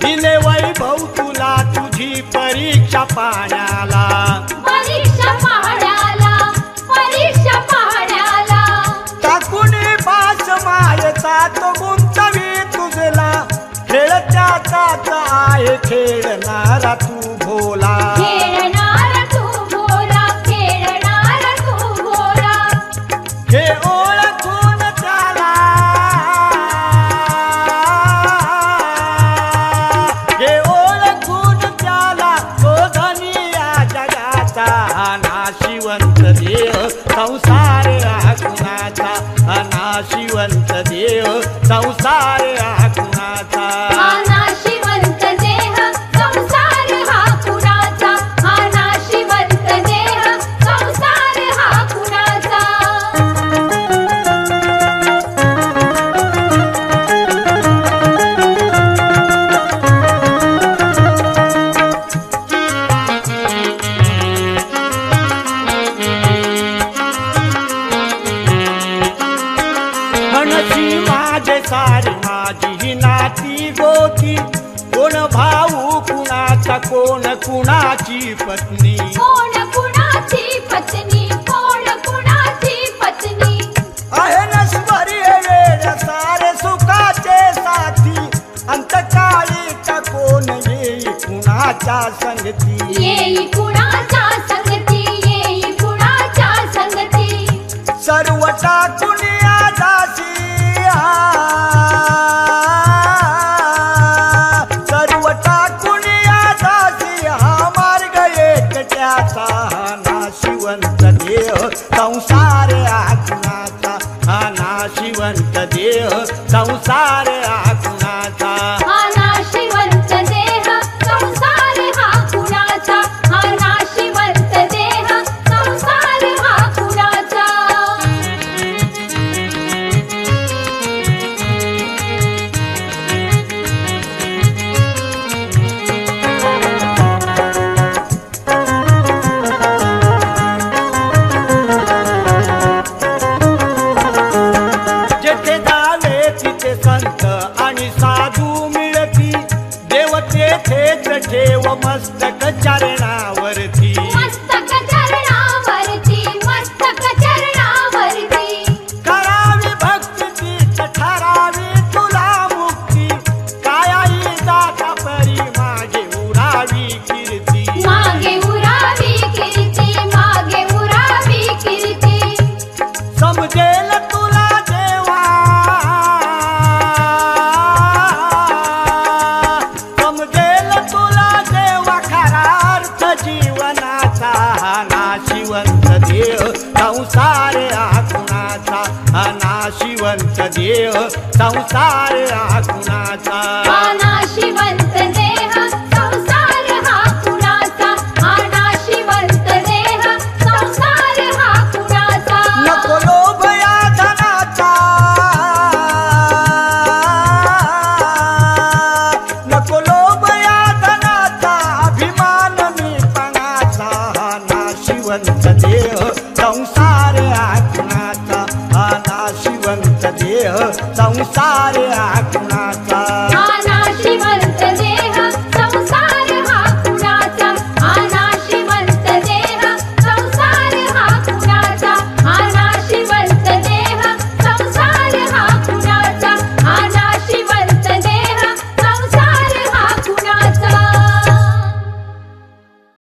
दिले वैभव तुला तुझी परीक्षा पाण्याला, परीक्षा पाण्याला, परीक्षा पाण्याला. टाकुनी पास मायचा तो गुंतवी तुझला, खेळत्याचाच आहे खेळणारा तू भोला, खेळणारा तू भोला, खेळणारा तू भोला. हे ओळखून त्याला, हे ओळखून त्याला तो धनी या जगाचा, नाशिवंत देव संसार हा कुणाचा, नाशिवंत देव संसार हा कुणाचा. हा नाशिवंत देह संसार हा कुणाचा, हा नाशिवंत देह संसार हा कुणाचा. म्हणशी माझे सारे माझी ही नाती गोती, कोण भाऊ कुणाचा कोण कुणाची पत्नी, कोण कुणाची पत्नी, कोण कुणाची पत्नी. आहे नश्वरी हे वेळ सारे सुखाचे साथी, अंतकाळी का कोण येई कुणाच्या संगती, येई कुणाच्या संगती, येई कुणाच्या संगती. सर्व टाकून या दासी, सर्व टाकून या दासी, हा मार्ग एकट्याचा, नाशिवंत देव संसार हा कुणाचा, हा नाशिवंत देव संसार हा कुणाचा. हा नाशिवंत देह संसार हा कुणाचा, हा नाशिवंत देह संसार हा कुणाचा. जेथे जावे तिथे संत आणि साधू मिळती, देव तेथेच ठेव मस्तक चरणावरती, मस्तक चरणावरती, मस्तक चरणावरती. करावी भक्ती तीच ठरावी तुला मुक्ती, कायाही जाता परी मागे उरावी कीर्ती, मागे उरावी कीर्ती, मागे उरावी कीर्ती. समजेल तुला देवा, समजेल तुला देवा खरा अर्थ जीवनाचा, नाशिवंत देव संसार हा कुणाचा, नाशिवंत देव संसार हा कुणाचा. हा नाशिवंत देह संसार हा कुणाचा, हा नाशिवंत देह संसार हा कुणाचा. नको लोभ या धनाचा, नको लोभ या धनाचा, अभिमान